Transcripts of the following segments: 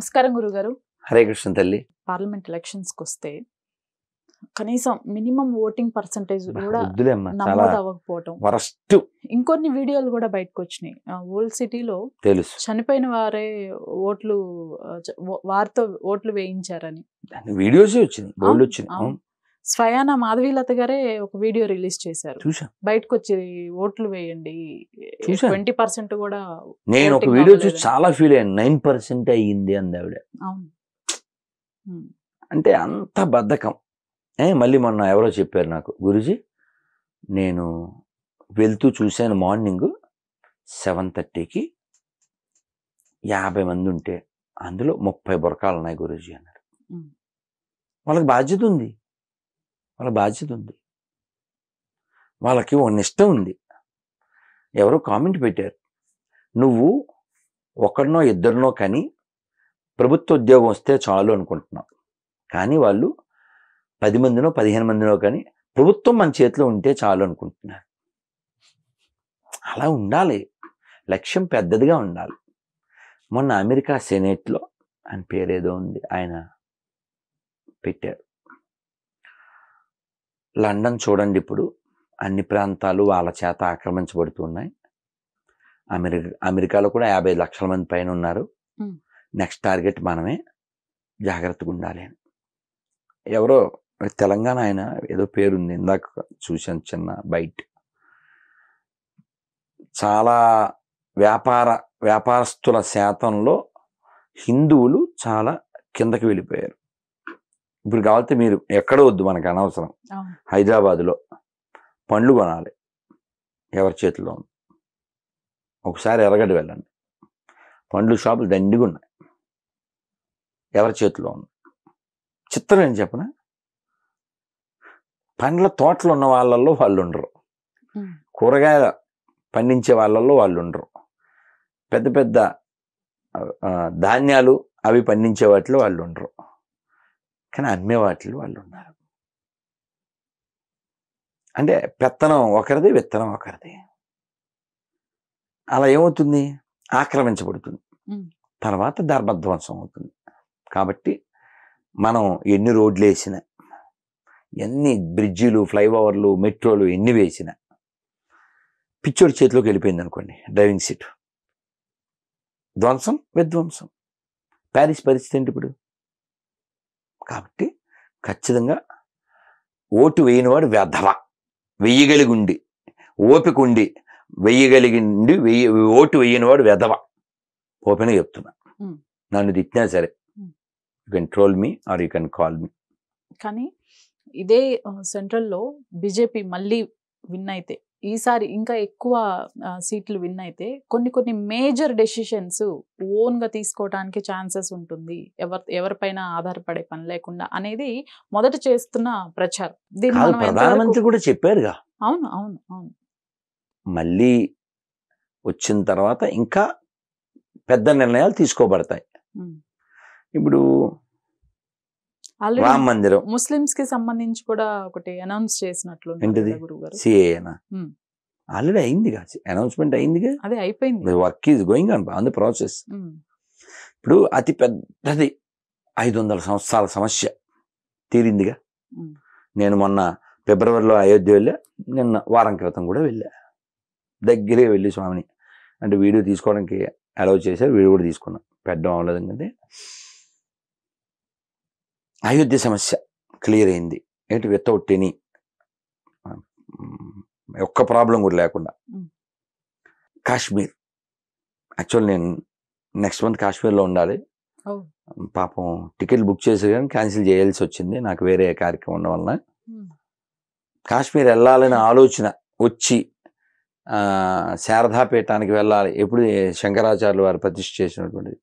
నమస్కారం గురుగారు. హరే కృష్ణ తల్లి. పార్లమెంట్ ఎలక్షన్స్కి వస్తే కనీసం మినిమం ఓటింగ్ పర్సంటేజ్ కూడా నమోదు అవ్వకపోవటం, వరస్ట్. ఇంకొన్ని వీడియోలు కూడా బయటకు వచ్చినాయి. ఓల్డ్ సిటీలో తెలుసు, చనిపోయిన వారే ఓట్లు వారితో ఓట్లు వేయించారని వీడియోస్ వచ్చినాయి. స్వయాన మాధవీలత గారే ఒక వీడియో రిలీజ్ చేశారు. బయటకు వచ్చి ఓట్లు వేయండి, 20% కూడా. నేను ఒక వీడియో చూసి చాలా ఫీల్ అయ్యాను. 9% అయ్యింది అంది ఆవిడ. అంటే అంత బద్ధకం. మళ్ళీ మొన్న ఎవరో చెప్పారు నాకు, గురుజీ నేను వెళ్తూ చూశాను మార్నింగ్ 7:30కి 50 మంది ఉంటే అందులో 30 బురకాలు ఉన్నాయి గురుజీ అన్నారు. వాళ్ళకి బాధ్యత ఉంది, వాళ్ళకి ఒక నిష్ట ఉంది. ఎవరో కామెంట్ పెట్టారు, నువ్వు ఒకరినో ఇద్దరినో కానీ ప్రభుత్వ ఉద్యోగం వస్తే చాలు అనుకుంటున్నావు, కానీ వాళ్ళు 10 మందినో 15 మందినో కానీ ప్రభుత్వం మన చేతిలో ఉంటే చాలు అనుకుంటున్నారు. అలా ఉండాలి, లక్ష్యం పెద్దదిగా ఉండాలి. మొన్న అమెరికా సెనేట్లో ఆయన పేరేదో ఉంది, ఆయన పెట్టారు, లండన్ చూడండి ఇప్పుడు అన్ని ప్రాంతాలు వాళ్ళ చేత ఆక్రమించబడుతున్నాయి. అమెరికాలో కూడా 50 లక్షల మంది పైన ఉన్నారు. నెక్స్ట్ టార్గెట్ మనమే, జాగ్రత్తగా ఉండాలి అని. ఎవరో తెలంగాణ ఆయన ఏదో పేరుంది, ఇందాక చూశాను చిన్న బయట. చాలా వ్యాపారస్తుల శాతంలో హిందువులు చాలా కిందకి వెళ్ళిపోయారు. ఇప్పుడు కావాలంటే మీరు ఎక్కడ వద్దు, మనకు అనవసరం. హైదరాబాదులో పండ్లు కొనాలి, ఎవరి చేతిలో ఉంది. ఒకసారి ఎర్రగడ్డ వెళ్ళండి, పండ్లు షాపులు దండిగా ఉన్నాయి, ఎవరి చేతిలో ఉంది. చిత్రం ఏం చెప్పనా, పండ్ల తోటలు ఉన్న వాళ్ళల్లో వాళ్ళు ఉండరు, కూరగాయల పండించే వాళ్ళల్లో వాళ్ళు ఉండరు, పెద్ద పెద్ద ధాన్యాలు అవి పండించే వాటిలో వాళ్ళు ఉండరు, కానీ అమ్మే వాటిలో వాళ్ళు ఉన్నారు. అంటే పెత్తనం ఒకరిది, విత్తనం ఒకరిది. అలా ఏమవుతుంది, ఆక్రమించబడుతుంది, తర్వాత ధర్మధ్వంసం అవుతుంది. కాబట్టి మనం ఎన్ని రోడ్లు వేసినా, ఎన్ని బ్రిడ్జిలు, ఫ్లైఓవర్లు, మెట్రోలు ఎన్ని వేసినా, పిచ్చోడి చేతిలోకి వెళ్ళిపోయింది అనుకోండి డ్రైవింగ్ సీట్, ధ్వంసం విధ్వంసం. ప్యారిస్ పరిస్థితి ఏంటి ఇప్పుడు? కాబట్టి ఖచ్చితంగా ఓటు వేయనివాడు వెధవ. వెయ్యగలిగి ఉండి, ఓపిక ఉండి వెయ్యగలిగిండి ఓటు వేయనివాడు వెధవ. ఓపెన్గా చెప్తున్నా, నన్ను తిట్టినా సరే, you can troll me or you can call me. కానీ ఇదే సెంట్రల్లో బీజేపీ మళ్ళీ విన్ అయితే, ఈసారి ఇంకా ఎక్కువ సీట్లు విన్ అయితే, కొన్ని మేజర్ డెసిషన్స్ ఓన్గా తీసుకోవడానికి ఛాన్సెస్ ఉంటుంది, ఎవరిపైన ఆధారపడే పని లేకుండా అనేది మొదట చేస్తున్న ప్రచారం. ప్రధానమంత్రి కూడా చెప్పారుగా. అవును అవును అవును. మళ్ళీ వచ్చిన తర్వాత ఇంకా పెద్ద నిర్ణయాలు తీసుకోబడతాయి. ఇప్పుడు రామ మందిరం, ముస్లిమ్స్ కి సంబంధించి కూడా ఒకటి అనౌన్స్ చేసినట్లు సిఏనా ఆల్రెడీ అయిందిగా, అనౌన్స్మెంట్ అయిందిగా, అదే అయిపోయింది. Work is going on the process. ఇప్పుడు అతి పెద్దది 500 సంవత్సరాల సమస్య తీరిందిగా. నేను మొన్న ఫిబ్రవరిలో అయోధ్య వెళ్ళా, నిన్న వారం క్రితం కూడా వెళ్ళా. దగ్గరే వెళ్ళి స్వామిని అంటే వీడియో తీసుకోవడానికి అలౌ చేశారు, వీడియో కూడా తీసుకున్నాం, పెట్టడం అవ్వలేదు. ఎందుకంటే అయోధ్య సమస్య క్లియర్ అయింది ఏంటి, వితౌట్ ఎనీ ఒక్క ప్రాబ్లం కూడా లేకుండా. కాశ్మీర్, యాక్చువల్ నేను నెక్స్ట్ మంత్ కాశ్మీర్లో ఉండాలి. పాపం టికెట్లు బుక్ చేసి కానీ క్యాన్సిల్ చేయాల్సి వచ్చింది, నాకు వేరే కార్యక్రమం ఉండడం వలన. కాశ్మీర్ వెళ్ళాలని ఆలోచన వచ్చి శారదాపీఠానికి వెళ్ళాలి, ఎప్పుడు శంకరాచార్యులు వారు ప్రతిష్ఠ చేసినటువంటిది.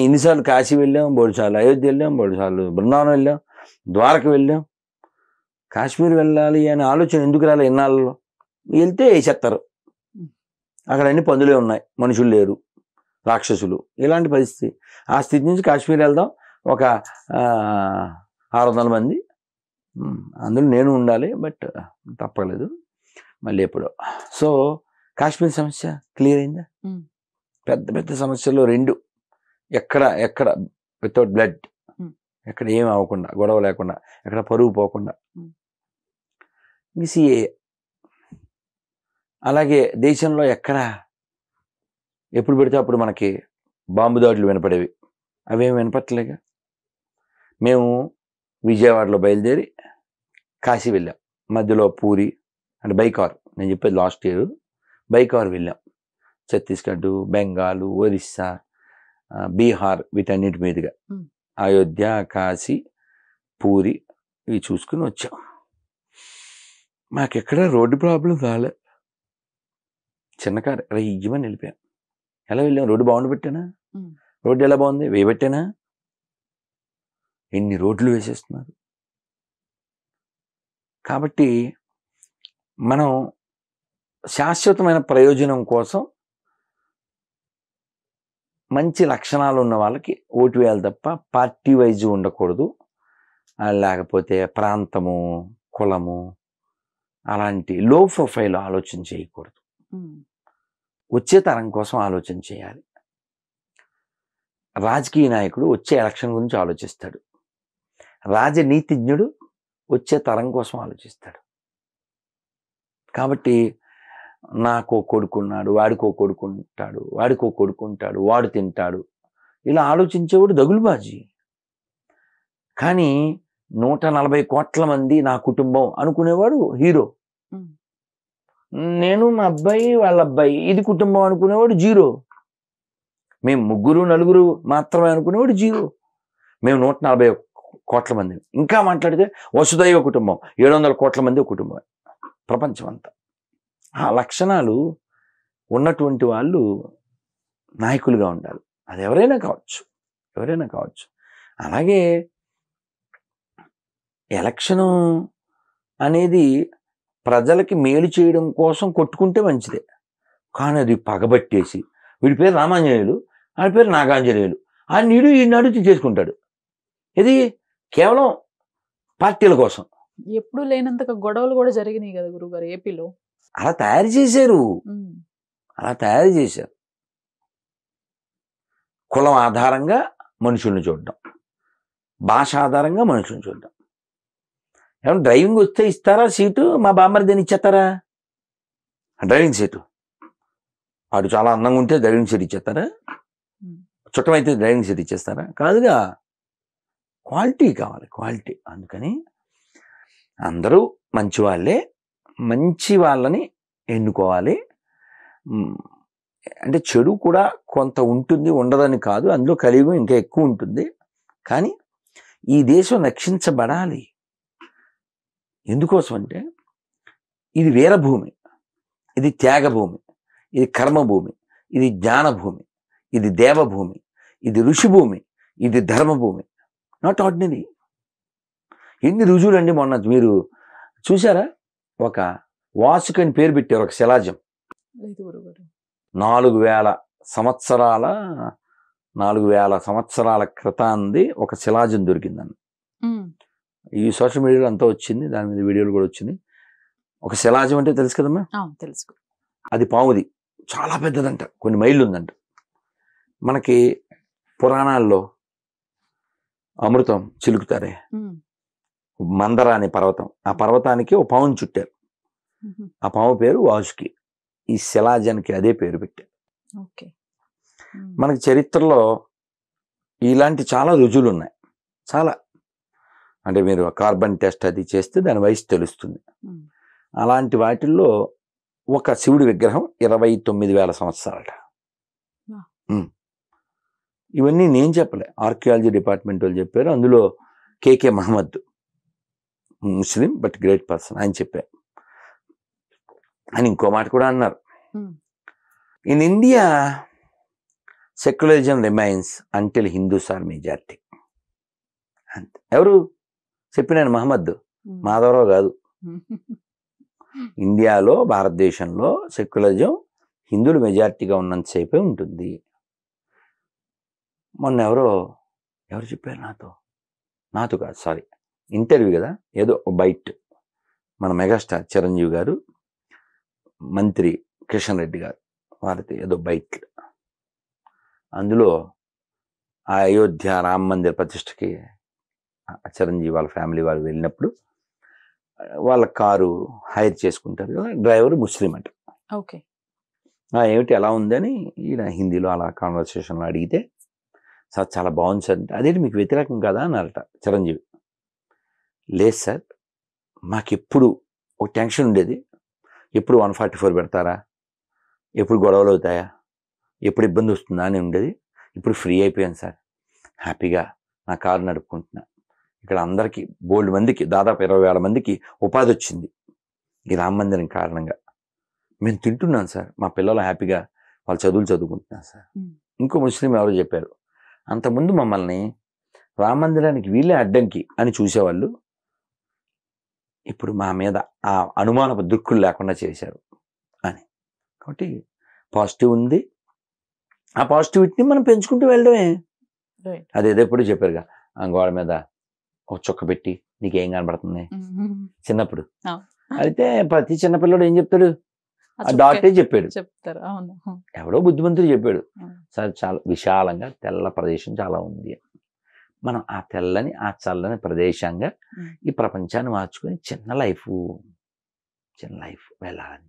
ఇన్నిసార్లు కాశీ వెళ్ళాం, 3 సార్లు అయోధ్య వెళ్ళాం, 3 సార్లు బృందావనం వెళ్ళాం, ద్వారక వెళ్ళాం. కాశ్మీర్ వెళ్ళాలి అనే ఆలోచన ఎందుకు రాలే ఇన్నాళ్ళలో? వెళ్తే వేసేస్తారు, అక్కడ అన్ని పందులే ఉన్నాయి, మనుషులు లేరు, రాక్షసులు, ఇలాంటి పరిస్థితి. ఆ స్థితి నుంచి కాశ్మీర్ వెళ్దాం, ఒక 600 మంది, అందులో నేను ఉండాలి, బట్ తప్పలేదు, మళ్ళీ ఎప్పుడో. సో కాశ్మీర్ సమస్య క్లియర్ అయిందా? పెద్ద పెద్ద సమస్యల్లో 2 ఎక్కడ ఎక్కడ వితౌట్ బ్లడ్, Hmm. ఎక్కడ ఏం అవ్వకుండా, గొడవ లేకుండా, ఎక్కడ పరుగు పోకుండా. Hmm. సిఏ అలాగే దేశంలో ఎక్కడ ఎప్పుడు పెడితే అప్పుడు మనకి బాంబు దాడులు వినపడేవి, అవేమి వినపట్టలేగా. మేము విజయవాడలో బయలుదేరి కాశీ వెళ్ళాం, మధ్యలో పూరి అంటే బైకార్, నేను చెప్పేది లాస్ట్ ఇయర్ బైకార్ వెళ్ళాం. ఛత్తీస్గఢ్, బెంగాల్, ఒరిస్సా, బీహార్ వీటన్నిటి మీదుగా అయోధ్య, కాశీ, పూరి ఇవి చూసుకుని వచ్చాం. మాకెక్కడ రోడ్డు ప్రాబ్లం రాలే. చిన్న కారు అలా ఇవ్వమని వెళ్ళిపోయాం. ఎలా వెళ్ళాం? రోడ్డు బాగుండి పెట్టానా? రోడ్డు ఎలా బాగుంది? వేయబెట్టానా? ఎన్ని రోడ్లు వేసేస్తున్నారు. కాబట్టి మనం శాశ్వతమైన ప్రయోజనం కోసం మంచి లక్షణాలు ఉన్న వాళ్ళకి ఓటు వేయాలి తప్ప పార్టీ వైజ్ ఉండకూడదు. లేకపోతే ప్రాంతము, కులము అలాంటి లో ప్రొఫైల్ ఆలోచన చేయకూడదు. వచ్చే తరం కోసం ఆలోచన చేయాలి. రాజకీయ నాయకుడు వచ్చే ఎలక్షన్ గురించి ఆలోచిస్తాడు, రాజనీతిజ్ఞుడు వచ్చే తరం కోసం ఆలోచిస్తాడు. కాబట్టి నాకో కొడుకున్నాడు, వాడికో కొడుకుంటాడు, వాడికో కొడుకుంటాడు, వాడు తింటాడు, ఇలా ఆలోచించేవాడు దగులుబాజీ. కానీ 140 కోట్ల మంది నా కుటుంబం అనుకునేవాడు హీరో. నేను మా అబ్బాయి వాళ్ళ అబ్బాయి ఇది కుటుంబం అనుకునేవాడు జీరో. మేము ముగ్గురు నలుగురు మాత్రమే అనుకునేవాడు జీరో. మేము 140 కోట్ల మంది, ఇంకా మాట్లాడితే వసుదైవ కుటుంబం, 700 కోట్ల మంది కుటుంబం ప్రపంచం అంతా. ఆ లక్షణాలు ఉన్నటువంటి వాళ్ళు నాయకులుగా ఉండాలి. అది ఎవరైనా కావచ్చు. అలాగే ఎలక్షను అనేది ప్రజలకి మేలు చేయడం కోసం కొట్టుకుంటే మంచిదే. కానీ అది పగబట్టేసి వీడి పేరు రామాంజనేయులు, ఆడి పేరు నాగాంజనేయులు, ఆ నీడు ఈ నాడు చేసుకుంటాడు. ఇది కేవలం పార్టీల కోసం. ఎప్పుడు లేనంతగా గొడవలు కూడా జరిగినాయి కదా గురుగారు ఏపీలో. అలా తయారు చేశారు. కులం ఆధారంగా మనుషుల్ని చూడడం, భాష ఆధారంగా మనుషుల్ని చూడడం. ఏమన్నా డ్రైవింగ్ వస్తే ఇస్తారా సీటు? మా బామ్మర్దిని ఇచ్చేస్తారా డ్రైవింగ్ సీటు? వాడు చాలా అందంగా ఉంటే డ్రైవింగ్ సీట్ ఇచ్చేస్తారా? చుట్టమైతే డ్రైవింగ్ సీట్ ఇచ్చేస్తారా? కాదుగా. క్వాలిటీ కావాలి, క్వాలిటీ. అందుకని అందరూ మంచి వాళ్ళే, మంచి వాళ్ళని ఎన్నుకోవాలి. అంటే చెడు కూడా కొంత ఉంటుంది, ఉండదని కాదు, అందులో కలియుగం ఇంకా ఎక్కువ ఉంటుంది. కానీ ఈ దేశం రక్షించబడాలి. ఎందుకోసం అంటే ఇది వీరభూమి, ఇది త్యాగభూమి, ఇది కర్మభూమి, ఇది జ్ఞానభూమి, ఇది దేవభూమి, ఇది ఋషిభూమి, ఇది ధర్మభూమి. Not ordinary. ఎన్ని రుజువులండి. మొన్న మీరు చూసారా? ఒక వాసుకి అని పేరు పెట్టారు, ఒక శిలాజం. 4000 సంవత్సరాల క్రితాంది ఒక శిలాజం దొరికిందని ఈ సోషల్ మీడియాలో అంతా వచ్చింది, దాని మీద వీడియోలు కూడా వచ్చింది. ఒక శిలాజం అంటే తెలుసు కదమ్మా? తెలుసు. అది పాముది, చాలా పెద్దదంట, కొన్ని మైళ్ళు ఉందంట. మనకి పురాణాల్లో అమృతం చిలుకుతారే, మందర అనే పర్వతం, ఆ పర్వతానికి ఒక పాముని చుట్టారు. ఆ పాము పేరు వాసుకి. ఈ శిలాజానికి అదే పేరు పెట్టారు. మనకి చరిత్రలో ఇలాంటి చాలా రుజువులు ఉన్నాయి. చాలా అంటే మీరు కార్బన్ టెస్ట్ అది చేస్తే దాని వయసు తెలుస్తుంది. అలాంటి వాటిల్లో ఒక శివుడి విగ్రహం 29,000 సంవత్సరాలట. ఇవన్నీ నేను చెప్పలే, ఆర్కియాలజీ డిపార్ట్మెంట్ వాళ్ళు చెప్పారు. అందులో KK Muhammad, Muslim but great person, ఆయన చెప్పారు. అని ఇంకో మాట కూడా అన్నారు, in India secularism remains until Hindus are majority. అంతే. ఎవరు చెప్పినాను? మహమ్మద్, మాధవరావు కాదు. ఇండియాలో, భారతదేశంలో సెక్యులరిజం హిందువులు మెజారిటీగా ఉన్నంతసేపే ఉంటుంది. మొన్న ఎవరు చెప్పారు నాతో కాదు, సారీ, ఇంటర్వ్యూ కదా, ఏదో బైట్, మన మెగాస్టార్ చిరంజీవి గారు, మంత్రి కిషన్ రెడ్డి గారు, వారితో ఏదో బైట్, అందులో ఆ అయోధ్య రామ మందిర ప్రతిష్టకి చిరంజీవి వాళ్ళ ఫ్యామిలీ వాళ్ళు వెళ్ళినప్పుడు వాళ్ళ కారు హైర్ చేసుకుంటారు కదా, డ్రైవర్ ముస్లిం అంట. ఓకే. ఏమిటి ఎలా ఉందని ఈయన హిందీలో అలా కాన్వర్సేషన్లో అడిగితే, సార్ చాలా బాగుంది సార్ అంటే, అదేంటి మీకు వ్యతిరేకం కదా అన్నారట చిరంజీవి. లేదు సార్, మాకెప్పుడు ఒక టెన్షన్ ఉండేది, ఎప్పుడు 144 పెడతారా, ఎప్పుడు గొడవలు అవుతాయా, ఎప్పుడు ఇబ్బంది వస్తుందా అని ఉండేది. ఇప్పుడు ఫ్రీ అయిపోయాను సార్, హ్యాపీగా నా కారు నడుపుకుంటున్నా. ఇక్కడ అందరికీ బోల్డ్ మందికి, దాదాపు 20,000 మందికి ఉపాధి వచ్చింది ఈ రామ మందిరం కారణంగా. మేము తింటున్నాం సార్, మా పిల్లలు హ్యాపీగా వాళ్ళ చదువులు చదువుకుంటున్నారు సార్. ఇంకో ముస్లిం ఎవరో చెప్పారు, అంతకుముందు మమ్మల్ని రామ మందిరానికి వీళ్ళే అడ్డంకి అని చూసేవాళ్ళు, ఇప్పుడు మా మీద ఆ అనుమానపు దుక్కులు లేకుండా చేశారు అని. కాబట్టి పాజిటివ్ ఉంది, ఆ పాజిటివిటీని మనం పెంచుకుంటూ వెళ్ళడమే. అదేదో ఎప్పుడు చెప్పారుగా, ఆ గోడ మీద ఒక చుక్క పెట్టి నీకేం కనబడుతుంది చిన్నప్పుడు. అయితే ప్రతి చిన్నపిల్లడు ఏం చెప్తాడు, ఆ డాటే చెప్పాడు, చెప్తారు. అవును, ఎవడో బుద్ధిమంతుడు చెప్పాడు. సార్ చాలా విశాలంగా తెల్ల ప్రదేశం చాలా ఉంది, మనం ఆ తెల్లని ఆ చల్లని ప్రదేశంగా ఈ ప్రపంచాన్ని మార్చుకొని చిన్న లైఫ్ వెళ్ళాలని.